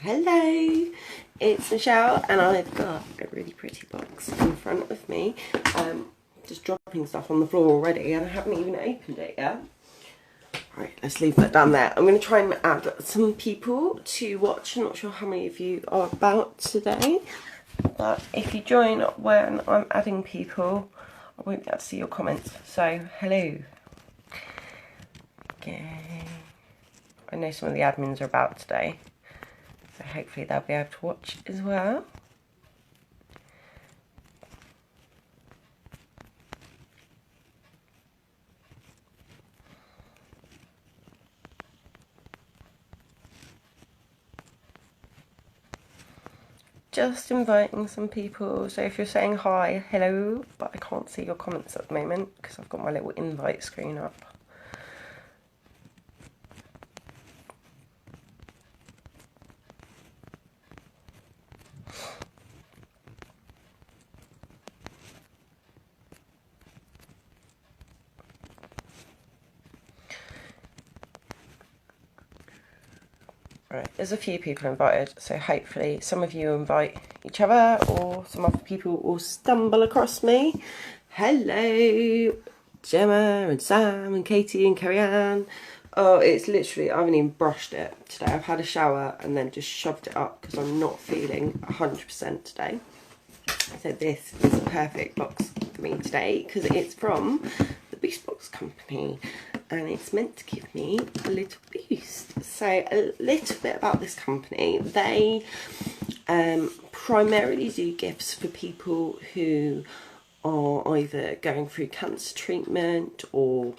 Hello, it's Michelle and I've got a really pretty box in front of me. Just dropping stuff on the floor already and I haven't even opened it yet. Right, let's leave that down there. I'm going to try and add some people to watch. I'm not sure how many of you are about today, but if you join when I'm adding people, I won't be able to see your comments. So, hello. Okay. I know some of the admins are about today, so hopefully they'll be able to watch as well. Just inviting some people, so if you're saying hi, hello, but I can't see your comments at the moment because I've got my little invite screen up. Right, there's a few people invited, so hopefully some of you invite each other or some other people will stumble across me. Hello, Gemma and Sam and Katie and Carrie-Anne. Oh, it's literally, I haven't even brushed it today. I've had a shower and then just shoved it up because I'm not feeling 100% today. So this is a perfect box for me today because it's from the BoXession company and it's meant to give me a little boost. So a little bit about this company. They primarily do gifts for people who are either going through cancer treatment or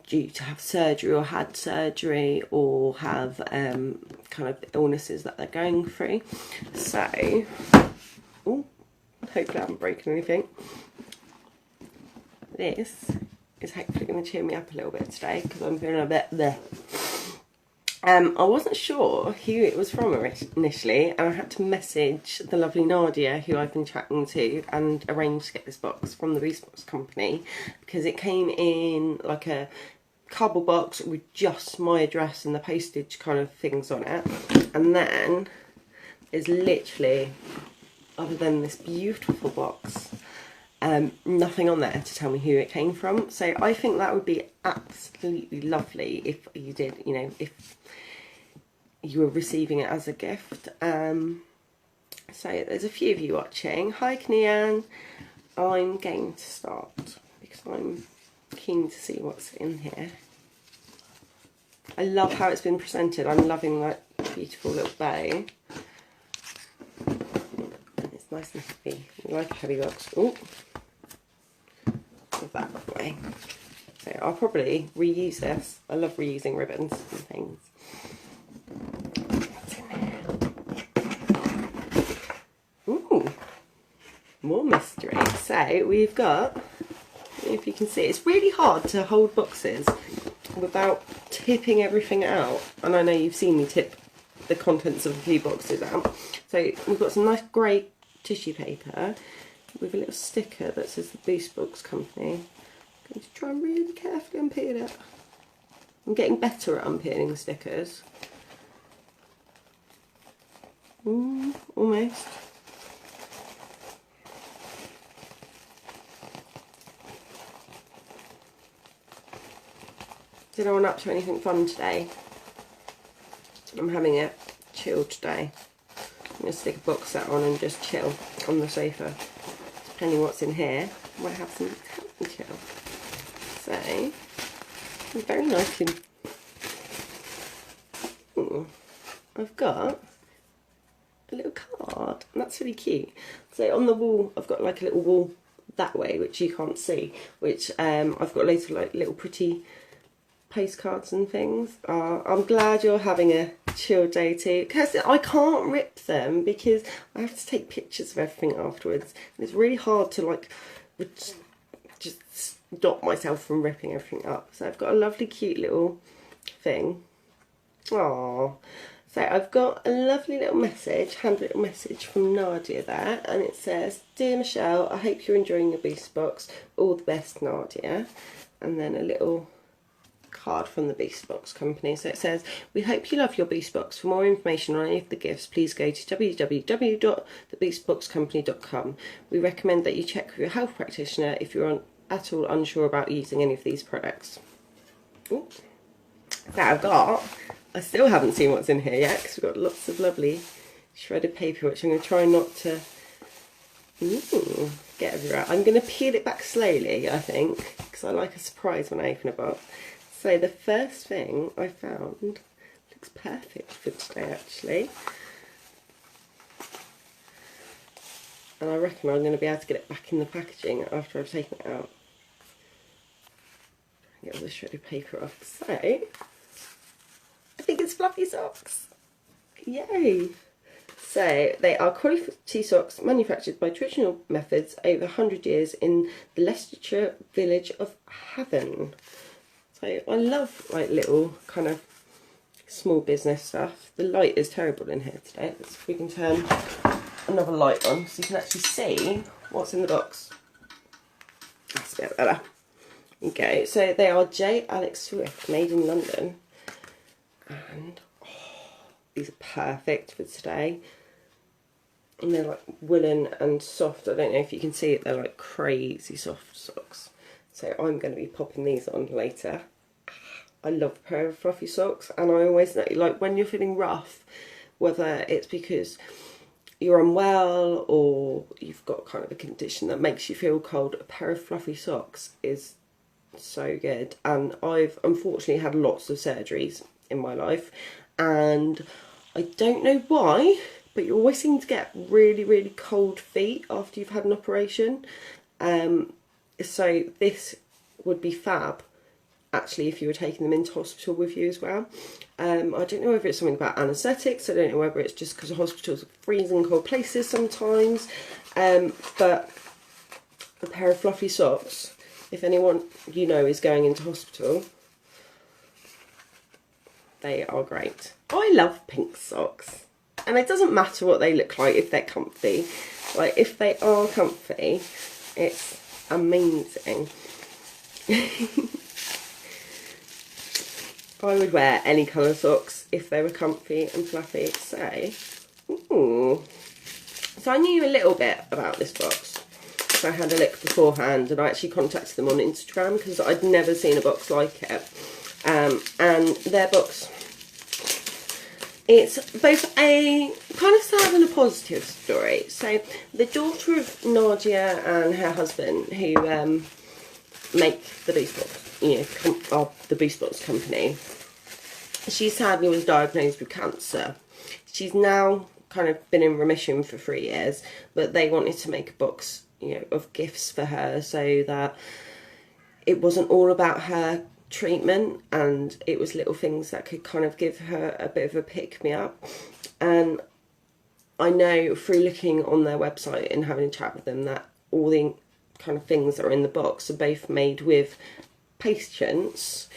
due to have surgery or had surgery or have kind of illnesses that they're going through. So, ooh, hopefully I haven't broken anything. This is hopefully going to cheer me up a little bit today because I'm feeling a bit there. I wasn't sure who it was from initially and I had to message the lovely Nadia who I've been chatting to and arrange to get this box from the BoXession company because it came in like a cardboard box with just my address and the postage kind of things on it, and then there's literally, other than this beautiful box, nothing on there to tell me who it came from. So I think that would be absolutely lovely if you did, you know, if you were receiving it as a gift. So there's a few of you watching. Hi Knian. I'm going to start because I'm keen to see what's in here. I love how it's been presented. I'm loving that beautiful little bow. It's nice and heavy. I like a heavy box. Ooh. Move that away. So I'll probably reuse this. I love reusing ribbons and things. What's in there? Ooh. More mystery. So we've got, if you can see, it's really hard to hold boxes without tipping everything out, and I know you've seen me tip the contents of a few boxes out. So we've got some nice grey tissue paper with a little sticker that says the BoXession company. I'm going to try and really carefully unpeel it. I'm getting better at unpeeling the stickers. Almost. Is anyone up to anything fun today? I'm having a chill today. I'm going to stick a box set on and just chill on the sofa. Depending what's in here, I might have some help chill. So, very nice. I've got a little card, and that's really cute. So on the wall, I've got like a little wall that way, which you can't see, which I've got loads of like little pretty postcards and things. I'm glad you're having a chill day too, because I can't rip them because I have to take pictures of everything afterwards and it's really hard to like just stop myself from ripping everything up. So I've got a lovely cute little thing. Aww. So I've got a lovely little message, handwritten message from Nadia there, and it says, "Dear Michelle, I hope you're enjoying your BoXession box. All the best, Nadia." And then a little card from the BoXession company. So it says, we hope you love your BoXession. For more information on any of the gifts, please go to www.theboxescompany.com. We recommend that you check with your health practitioner if you're at all unsure about using any of these products. Ooh. That I still haven't seen what's in here yet, because we've got lots of lovely shredded paper, which I'm going to try not to get everywhere. I'm going to peel it back slowly, I think, because I like a surprise when I open a box. So the first thing I found looks perfect for today, actually. And I reckon I'm going to be able to get it back in the packaging after I've taken it out. Get all the shredded paper off. So, I think it's fluffy socks. Yay! So, they are quality socks manufactured by traditional methods over 100 years in the Leicestershire village of Havant. So, I love like little kind of small business stuff. The light is terrible in here today. Let's see if we can turn another light on so you can actually see what's in the box. That's a bit better. Okay, so they are J. Alex Swift, made in London. And these are perfect for today. And they're like woolen and soft. I don't know if you can see it, they're like crazy soft socks. So I'm going to be popping these on later. I love a pair of fluffy socks, and I always know, like when you're feeling rough, whether it's because you're unwell or you've got kind of a condition that makes you feel cold, a pair of fluffy socks is so good. And I've unfortunately had lots of surgeries in my life, and I don't know why, but you always seem to get really, really cold feet after you've had an operation. So this would be fab, actually, if you were taking them into hospital with you as well. I don't know whether it's something about anaesthetics, I don't know whether it's just because hospitals are freezing cold places sometimes, but a pair of fluffy socks, if anyone you know is going into hospital, they are great. I love pink socks, and it doesn't matter what they look like if they're comfy. Like, if they are comfy, it's amazing. I would wear any colour socks if they were comfy and fluffy. So, ooh. So I knew a little bit about this box. So I had a look beforehand, and I actually contacted them on Instagram because I'd never seen a box like it. And their box, it's both a kind of sad and a positive story. So the daughter of Nadia and her husband, who make the BoXession, the BoXession company, she sadly was diagnosed with cancer. She's now kind of been in remission for 3 years, but they wanted to make a box, of gifts for her, so that it wasn't all about her treatment, and it was little things that could kind of give her a bit of a pick-me-up. And I know through looking on their website and having a chat with them that all the kind of things that are in the box are both made with patients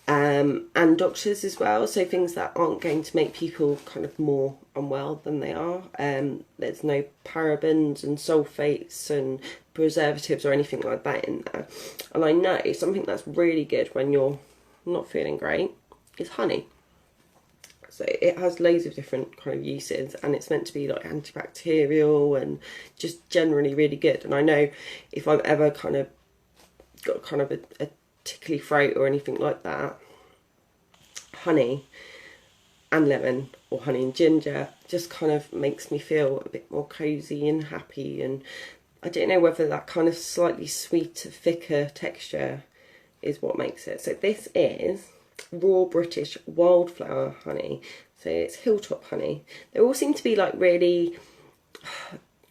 and doctors as well, so things that aren't going to make people kind of more unwell than they are. There's no parabens and sulfates and preservatives or anything like that in there. And I know something that's really good when you're not feeling great is honey. So it has loads of different kind of uses, and it's meant to be like antibacterial and just generally really good. And I know if I've ever kind of got kind of a tickly throat or anything like that, honey and lemon or honey and ginger just kind of makes me feel a bit more cosy and happy. And I don't know whether that kind of slightly sweeter, thicker texture is what makes it. So this is raw British wildflower honey. So it's hilltop honey. They all seem to be like really,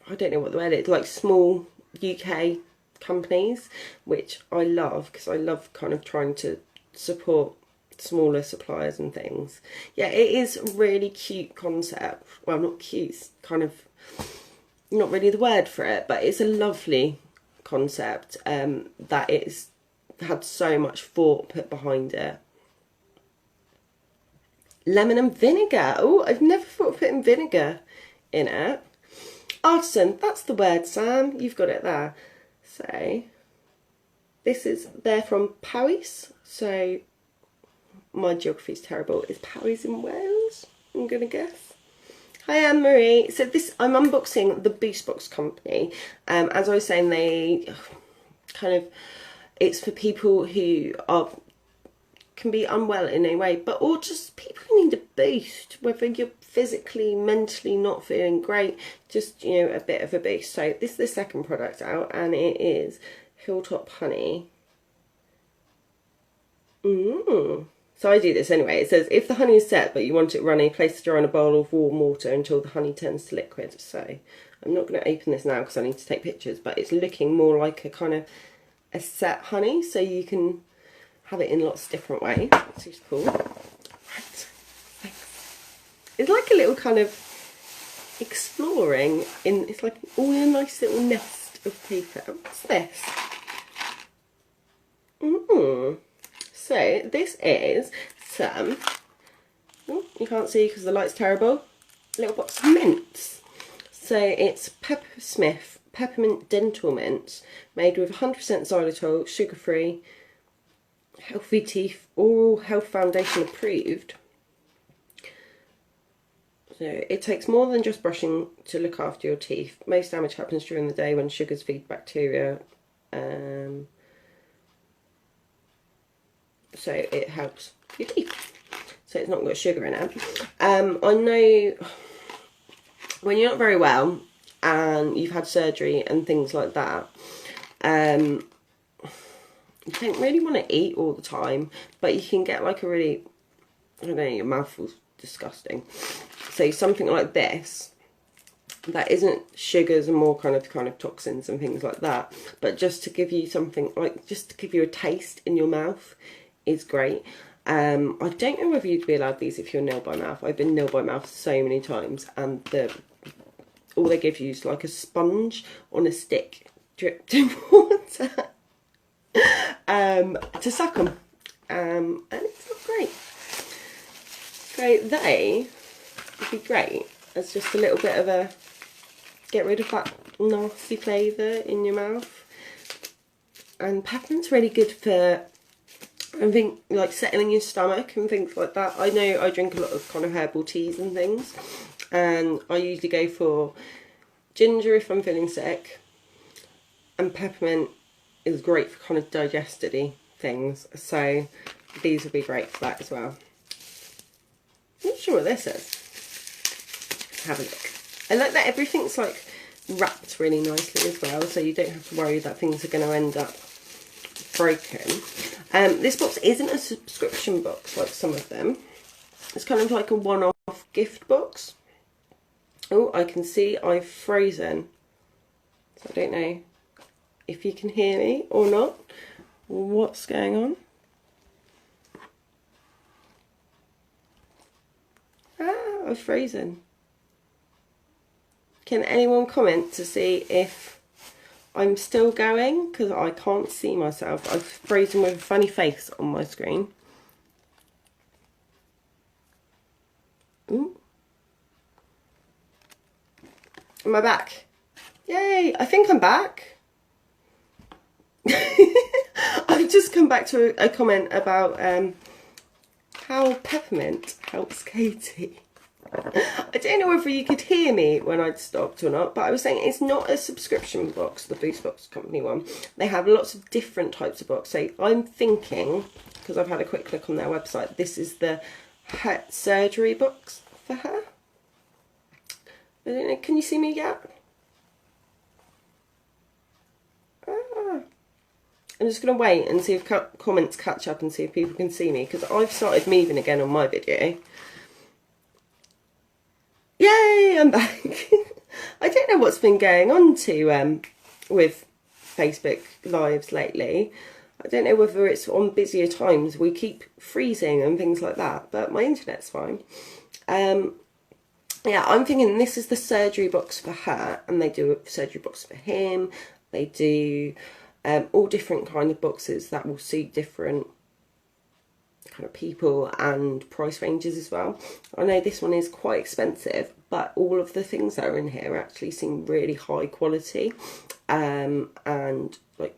I don't know what the word is, like small UK companies, which I love because I love kind of trying to support smaller suppliers and things. Yeah, it is a really cute concept. Well, not cute, it's kind of not really the word for it, but it's a lovely concept that it's had so much thought put behind it. Lemon and vinegar. Oh, I've never thought of putting vinegar in it. Artisan, that's the word, Sam. You've got it there. So, they're from Paris. So, my geography's terrible, is Paris in Wales, I'm going to guess. Hi Anne-Marie. So I'm unboxing the BoXession company. As I was saying, they kind of, it's for people who can be unwell in a way, but or just people who need a boost, whether you're physically, mentally not feeling great, just, you know, a bit of a boost. So this is the second product out, and it is Hilltop Honey. So I do this anyway. It says, if the honey is set but you want it runny, place the jar in a bowl of warm water until the honey turns to liquid. So I'm not going to open this now because I need to take pictures, but it's looking more like a kind of a set honey, so you can have it in lots of different ways, which is cool. Right. It's like a little kind of exploring in, it's like all in a nice little nest of paper. What's this? So this is some, oh, you can't see because the light's terrible, little box of mints. So it's Pepper Smith Peppermint Dental Mints, made with 100% xylitol, sugar-free, healthy teeth, Oral Health Foundation approved. So it takes more than just brushing to look after your teeth. Most damage happens during the day when sugars feed bacteria. So it helps your teeth. So it's not got sugar in it. I know when you're not very well and you've had surgery and things like that, you don't really want to eat all the time, but you can get like a really, I don't know, your mouth feels disgusting. So something like this, that isn't sugars and more kind of toxins and things like that, but just to give you something, like just to give you a taste in your mouth, is great. I don't know whether you'd be allowed these if you're nil by mouth. I've been nil by mouth so many times, and all they give you is like a sponge on a stick dripped in water to suck them, and it's not great. So they would be great as just a little bit of a get rid of that nasty flavour in your mouth. And peppermint's really good for, I think, like settling your stomach and things like that. I know I drink a lot of kind of herbal teas and things, and I usually go for ginger if I'm feeling sick, and peppermint is great for kind of digestive things, so these would be great for that as well. I'm not sure what this is. Let's have a look. I like that everything's like wrapped really nicely as well, so you don't have to worry that things are going to end up broken. This box isn't a subscription box like some of them. It's kind of like a one-off gift box. Oh, I can see I've frozen. So I don't know if you can hear me or not. What's going on? Ah, I've frozen. Can anyone comment to see if I'm still going? Because I can't see myself. I've frozen with a funny face on my screen. Ooh. Am I back? Yay! I think I'm back. I've just come back to a comment about how peppermint helps Katie. I don't know whether you could hear me when I'd stopped or not, but I was saying it's not a subscription box, the BoXession company one. They have lots of different types of box. So I'm thinking, because I've had a quick look on their website, this is the surgery box for her. I don't know, can you see me yet? I'm just going to wait and see if comments catch up and see if people can see me, because I've started moving again on my video. Yay, I'm back. I don't know what's been going on with Facebook Lives lately. I don't know whether it's on busier times, we keep freezing and things like that, but my internet's fine. Yeah, I'm thinking this is the surgery box for her, and they do a surgery box for him. They do all different kind of boxes that will suit different kind of people and price ranges as well. I know this one is quite expensive, but all of the things that are in here actually seem really high quality and like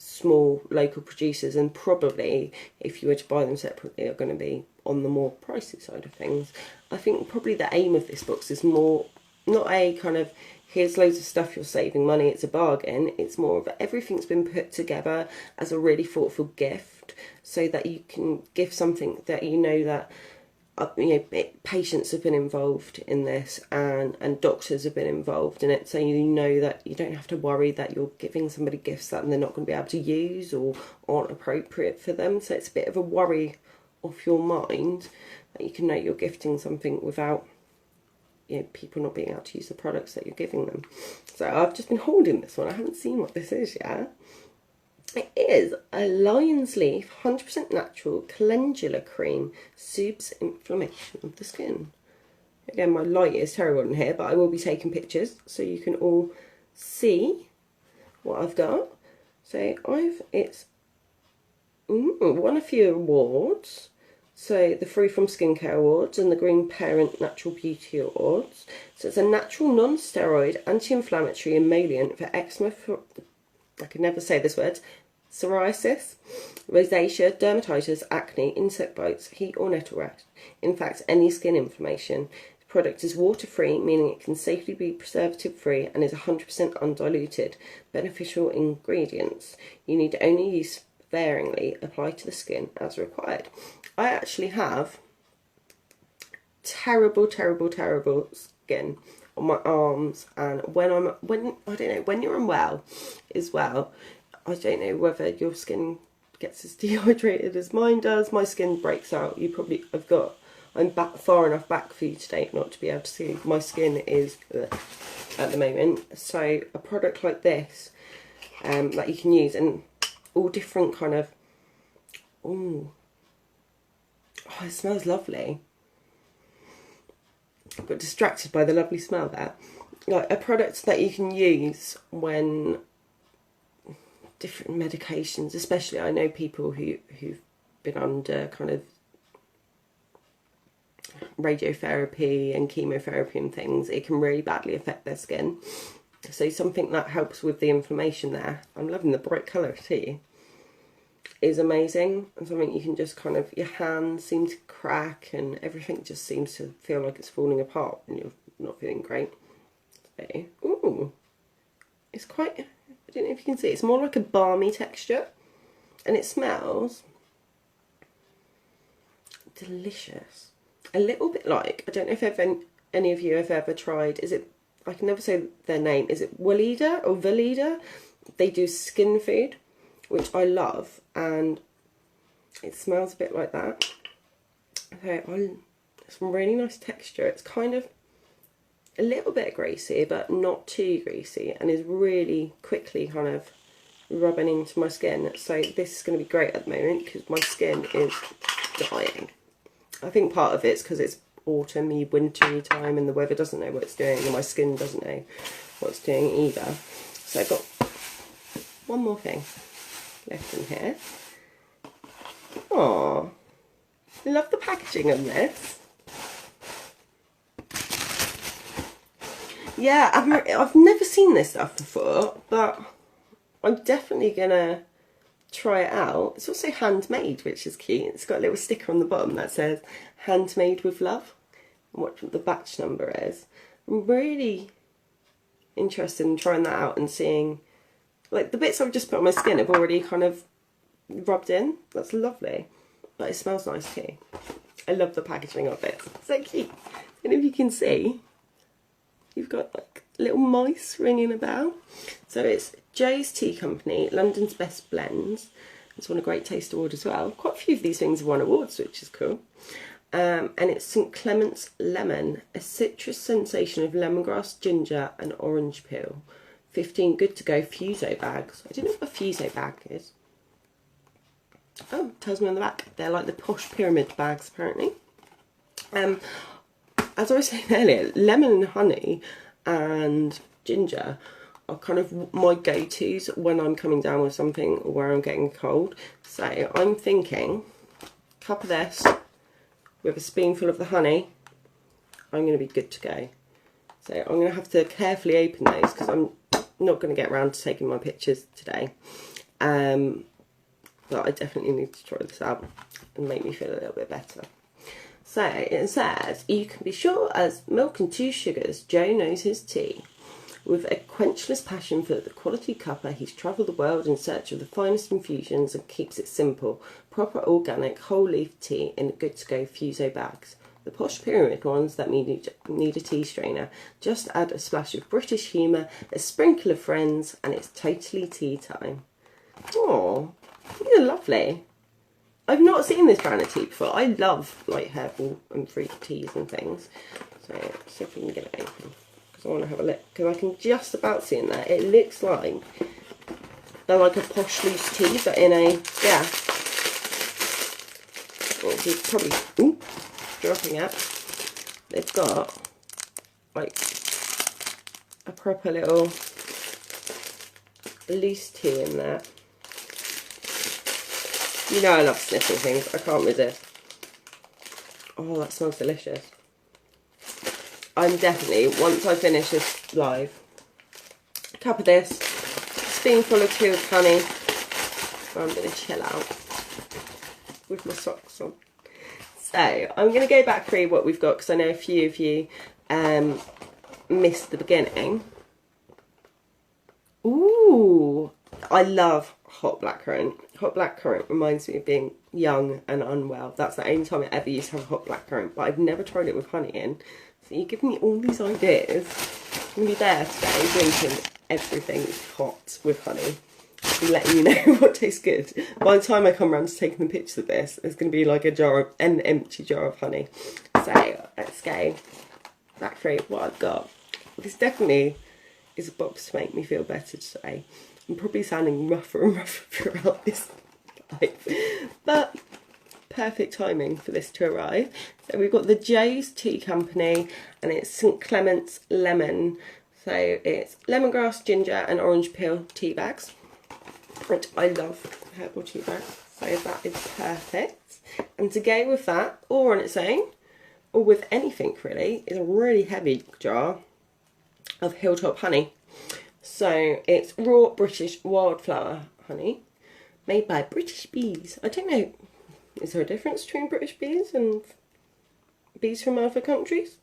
small local producers, and probably if you were to buy them separately are going to be on the more pricey side of things. I think probably the aim of this box is more not a kind of here's loads of stuff you're saving money, it's a bargain. It's more of everything's been put together as a really thoughtful gift, so that you can give something that you know that patients have been involved in this, and doctors have been involved in it, so you know that you don't have to worry that you're giving somebody gifts that they're not going to be able to use or aren't appropriate for them. So it's a bit of a worry off your mind that you can know you're gifting something without people not being able to use the products that you're giving them. So I've just been holding this one. I haven't seen what this is yet. It is a lion's leaf, 100% natural calendula cream, soothes inflammation of the skin. Again, my light is terrible in here, but I will be taking pictures so you can all see what I've got. So it's won a few awards. So the Free From Skincare Awards and the Green Parent Natural Beauty Awards. So it's a natural non-steroid anti-inflammatory emollient for eczema, I can never say this word, psoriasis, rosacea, dermatitis, acne, insect bites, heat or nettle rash. In fact, any skin inflammation. The product is water-free, meaning it can safely be preservative-free, and is 100% undiluted. Beneficial ingredients. You need to only use sparingly, apply to the skin as required. I actually have terrible skin on my arms, and when you're unwell as well, I don't know whether your skin gets as dehydrated as mine does. My skin breaks out. I'm back far enough back for you today not to be able to see. My skin is at the moment. So a product like this that you can use, and all different kind of it smells lovely. I got distracted by the lovely smell there. Like a product that you can use when different medications, especially I know people who've been under kind of radiotherapy and chemotherapy and things, it can really badly affect their skin. So something that helps with the inflammation there. I'm loving the bright colour too. Is amazing, and something you can just kind of, your hands seem to crack and everything just seems to feel like it's falling apart when you're not feeling great. So, it's quite, I don't know if you can see, it's more like a balmy texture, and it smells delicious. A little bit like, I don't know if any of you have ever tried, I can never say their name, is it Weleda or Veleda? They do skin food, which I love, and it smells a bit like that. So it's a really nice texture. It's kind of a little bit greasy, but not too greasy, and is really quickly kind of rubbing into my skin. So this is going to be great at the moment because my skin is dying. I think part of it's because it's autumny, wintry time, and the weather doesn't know what it's doing, and my skin doesn't know what it's doing either. So I've got one more thing left in here. Oh, love the packaging on this. Yeah, I've never seen this stuff before, but I'm definitely gonna try it out. It's also handmade, which is cute. It's got a little sticker on the bottom that says handmade with love and what the batch number is. I'm really interested in trying that out and seeing, like, the bits I've just put on my skin have already kind of rubbed in. That's lovely, but it smells nice too. I love the packaging of it. It's so cute. And if you can see, you've got like little mice ringing a bell. So it's Joe's Tea Company, London's Best Blends. It's won a Great Taste Award as well. Quite a few of these things have won awards, which is cool. And it's St Clement's Lemon, a citrus sensation of lemongrass, ginger and orange peel. 15 good to go Fuso bags. I don't know what a Fuso bag is. Oh, it tells me on the back. They're like the posh pyramid bags, apparently. As I was saying earlier, lemon and honey and ginger are kind of my go-tos when I'm coming down with something or where I'm getting a cold. So I'm thinking, a cup of this with a spoonful of the honey, I'm going to be good to go. So I'm going to have to carefully open those because I'm not going to get around to taking my pictures today. But I definitely need to try this out and make me feel a little bit better. So it says, you can be sure as milk and 2 sugars, Joe knows his tea. With a quenchless passion for the quality cuppa, he's travelled the world in search of the finest infusions and keeps it simple. Proper organic whole leaf tea in good to go Fuso bags. The posh pyramid ones that need a tea strainer. Just add a splash of British humour, a sprinkle of friends, and it's totally tea time. Oh, these are lovely. I've not seen this brand of tea before. I love like herbal and fruit teas and things. So let's see if we can get it open. I want to have a look, because I can just about see in there. It looks like they're like a posh loose tea, but in a, yeah. Well, it's probably dropping it. They've got like a proper little loose tea in there. You know I love sniffing things. I can't resist. Oh, that smells delicious. I'm definitely, once I finish this live, a cup of this, spoonful of chilled honey, I'm going to chill out with my socks on. So, I'm going to go back through what we've got, because I know a few of you missed the beginning. Ooh, I love hot blackcurrant. Hot blackcurrant reminds me of being young and unwell. That's the only time I ever used to have hot blackcurrant, but I've never tried it with honey in. So you're giving me all these ideas. I'm going to be there today drinking everything hot with honey. And letting you know what tastes good. By the time I come around to taking the pictures of this, there's going to be like an empty jar of honey. So let's go back through what I've got. This definitely is a box to make me feel better today. I'm probably sounding rougher and rougher throughout this life. But perfect timing for this to arrive. So we've got the Joe's Tea Company, and it's St Clement's Lemon. So it's lemongrass, ginger and orange peel tea bags, which I love herbal tea bags, so that is perfect. And to go with that, or on its own, or with anything really, is a really heavy jar of Hilltop honey. So it's raw British wildflower honey, made by British bees. I don't know, is there a difference between British bees and bees from other countries?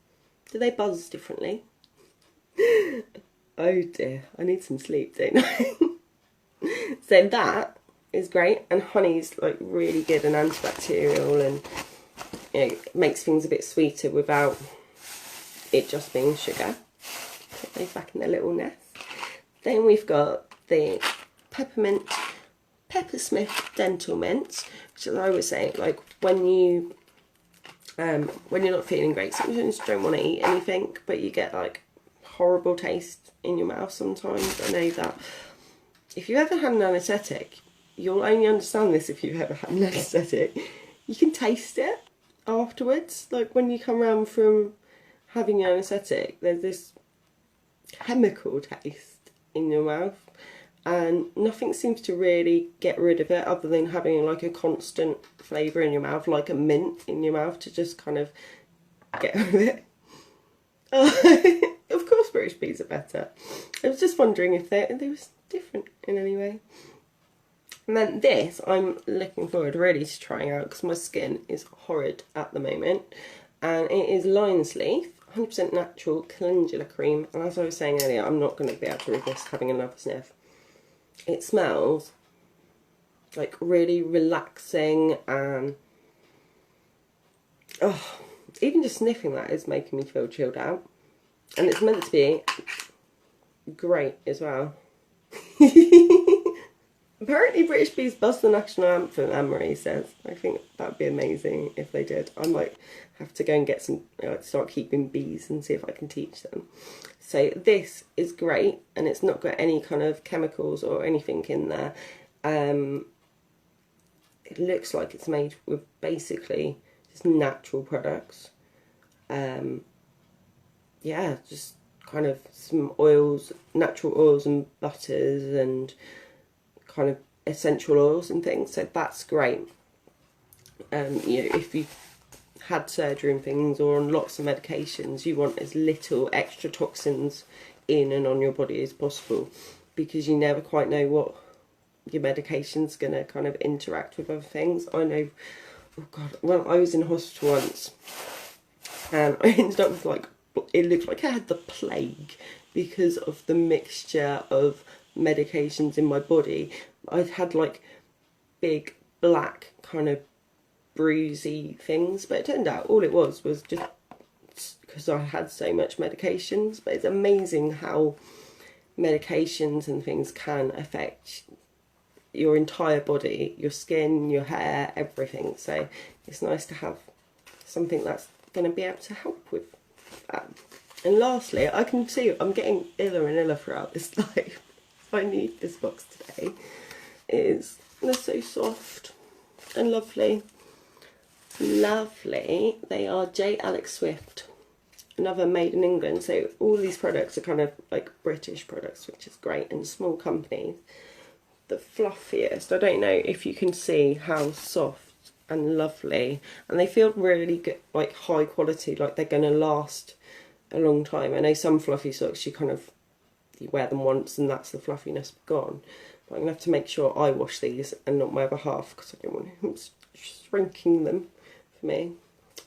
Do they buzz differently? Oh dear, I need some sleep, don't I? So that is great, and honey's like really good and antibacterial, and you know, it makes things a bit sweeter without it just being sugar. Put those back in their little nest. Then we've got the Peppersmith Dental Mints, which, as I was saying, like when you're not feeling great, sometimes you don't want to eat anything, but you get like horrible taste in your mouth sometimes. I know that. If you've ever had an anaesthetic, you'll only understand this if you've ever had an anaesthetic. You can taste it afterwards. Like when you come around from having an anaesthetic, there's this chemical taste in your mouth, and nothing seems to really get rid of it other than having like a constant flavour in your mouth, like a mint in your mouth, to just kind of get rid of it. Of course British bees are better. I was just wondering if they was different in any way. And then this, I'm looking forward really to trying out, because my skin is horrid at the moment. And it is Lion's Leaf, 100% natural calendula cream. And as I was saying earlier, I'm not going to be able to resist having another sniff. It smells like really relaxing, and oh, even just sniffing that is making me feel chilled out. And it's meant to be great as well. Apparently British bees buzz the national anthem, Anne-Marie says. I think that would be amazing if they did. I might have to go and get some, start keeping bees and see if I can teach them. So this is great, and it's not got any kind of chemicals or anything in there. It looks like it's made with basically just natural products. Yeah, just kind of some oils, natural oils and butters and kind of essential oils and things, so that's great. You know, if you've had surgery and things, or on lots of medications, you want as little extra toxins in and on your body as possible, because you never quite know what your medication's going to kind of interact with other things. I know, oh God, well, I was in hospital once and I ended up with like, it looked like I had the plague because of the mixture of medications in my body. I'd had like big black kind of bruisey things, but it turned out all it was just because I had so much medications. But it's amazing how medications and things can affect your entire body, your skin, your hair, everything. So it's nice to have something that's going to be able to help with that. And lastly, I can see I'm getting iller and iller throughout this life. I need this box today. They're so soft and lovely. Lovely. They are J. Alex Swift, another made in England. So all these products are kind of like British products, which is great, and small companies. The fluffiest, I don't know if you can see how soft and lovely, and they feel really good, like high quality, like they're going to last a long time. I know some fluffy socks you wear them once and that's the fluffiness gone, but I'm going to have to make sure I wash these and not my other half, because I don't want him shrinking them for me.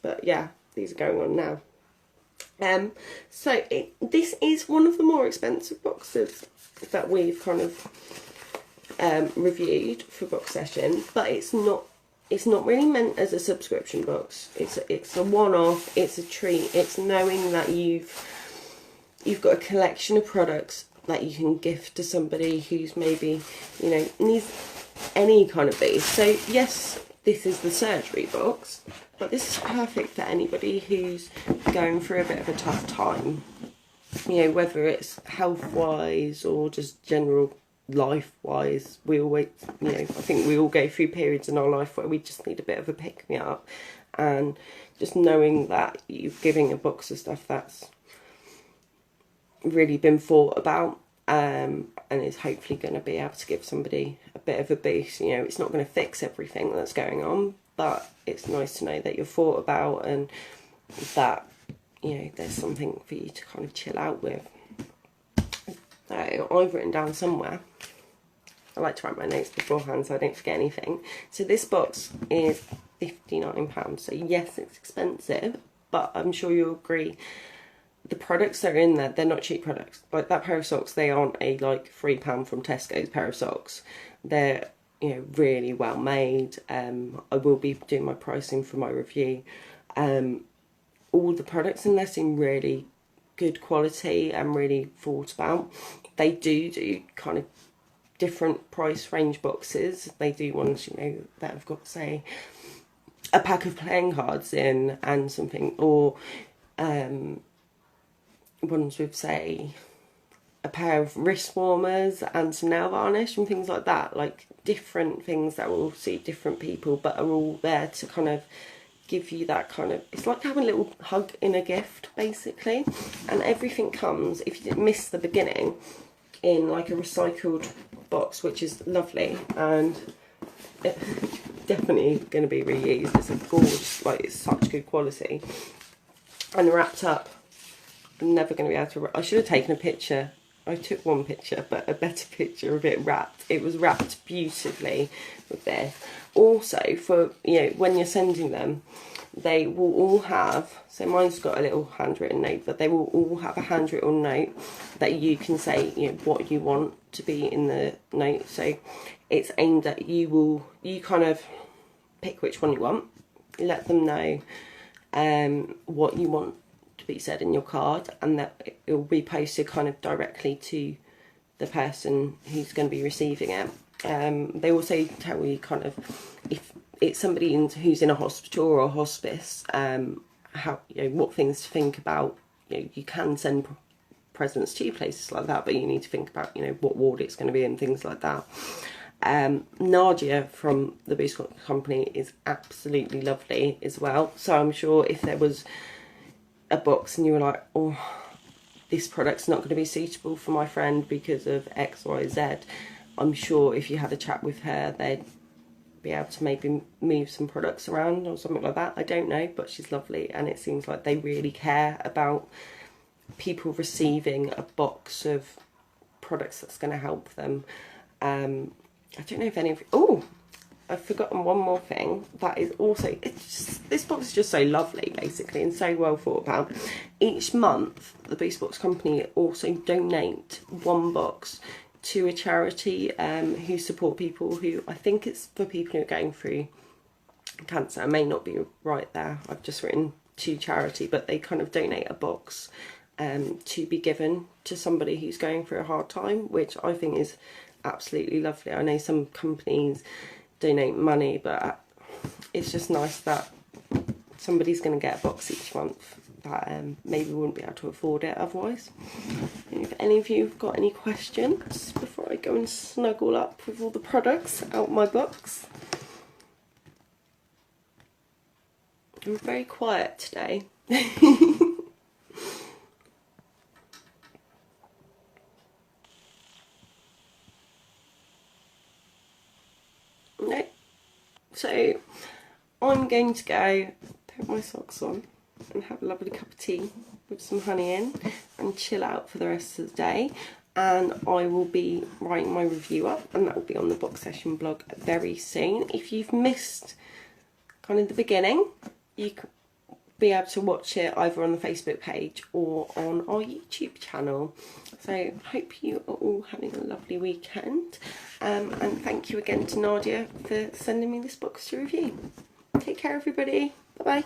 But yeah, these are going on now. This is one of the more expensive boxes that we've kind of reviewed for BoXession, but it's not really meant as a subscription box. It's a one-off. It's a treat. It's knowing that you've got a collection of products that you can gift to somebody who's maybe, you know, needs any kind of these. So yes, this is the surgery box, but this is perfect for anybody who's going through a bit of a tough time. You know, whether it's health-wise or just general life-wise. We always, you know, I think we all go through periods in our life where we just need a bit of a pick-me-up, and just knowing that you're giving a box of stuff that's really been thought about, and is hopefully going to be able to give somebody a bit of a boost. You know, it's not going to fix everything that's going on, but it's nice to know that you're thought about and that, you know, there's something for you to kind of chill out with. So I've written down somewhere, I like to write my notes beforehand so I don't forget anything. So this box is £59. So yes, it's expensive, but I'm sure you'll agree the products that are in there, they're not cheap products. Like that pair of socks, they aren't a like £3 from Tesco's pair of socks. They're, you know, really well made. I will be doing my pricing for my review. All the products in there seem really good quality and really thought about. They do kind of different price range boxes. They do ones, you know, that have got, say, a pack of playing cards in and something, or ones with, say, a pair of wrist warmers and some nail varnish and things like that. Like different things that will suit different people, but are all there to kind of give you that kind of, it's like having a little hug in a gift basically. And everything comes, if you didn't miss the beginning, in like a recycled box, which is lovely, and it's definitely going to be reused. It's a gorgeous, like, it's such good quality, and wrapped up. I'm never going to be able to, I should have taken a picture. I took one picture, but a better picture of it wrapped. It was wrapped beautifully with this. Also, for, you know, when you're sending them, they will all have, so mine's got a little handwritten note, but they will all have a handwritten note that you can say, you know, what you want to be in the note. So it's aimed at you kind of pick which one you want, let them know what you want to be said in your card, and that it will be posted kind of directly to the person who's going to be receiving it. They also tell you kind of, if it's somebody who's in a hospital or a hospice, how, you know, what things to think about. You know, you can send presents to places like that, but you need to think about, you know, what ward it's going to be and things like that. Nadia from the BoXession company is absolutely lovely as well. So I'm sure if there was a box and you were like, oh, this product's not going to be suitable for my friend because of X, Y, Z, I'm sure if you had a chat with her, they'd be able to maybe move some products around or something like that. I don't know, but she's lovely, and it seems like they really care about people receiving a box of products that's going to help them. I don't know if any of you... Oh, I've forgotten one more thing. That is also... this box is just so lovely, basically, and so well thought about. Each month, the BoXession company also donate one box to a charity who support people who... I think it's for people who are going through cancer. I may not be right there. I've just written to charity, but they kind of donate a box to be given to somebody who's going through a hard time, which I think is absolutely lovely. I know some companies donate money, but it's just nice that somebody's going to get a box each month that maybe wouldn't be able to afford it otherwise. And if any of you have got any questions before I go and snuggle up with all the products out my box. I'm very quiet today. No. So I'm going to go put my socks on and have a lovely cup of tea with some honey in and chill out for the rest of the day. And I will be writing my review up, and that will be on the BoXession blog very soon. If you've missed kind of the beginning, you can be able to watch it either on the Facebook page or on our YouTube channel. So I hope you are all having a lovely weekend, and thank you again to Nadia for sending me this box to review. Take care everybody, bye bye.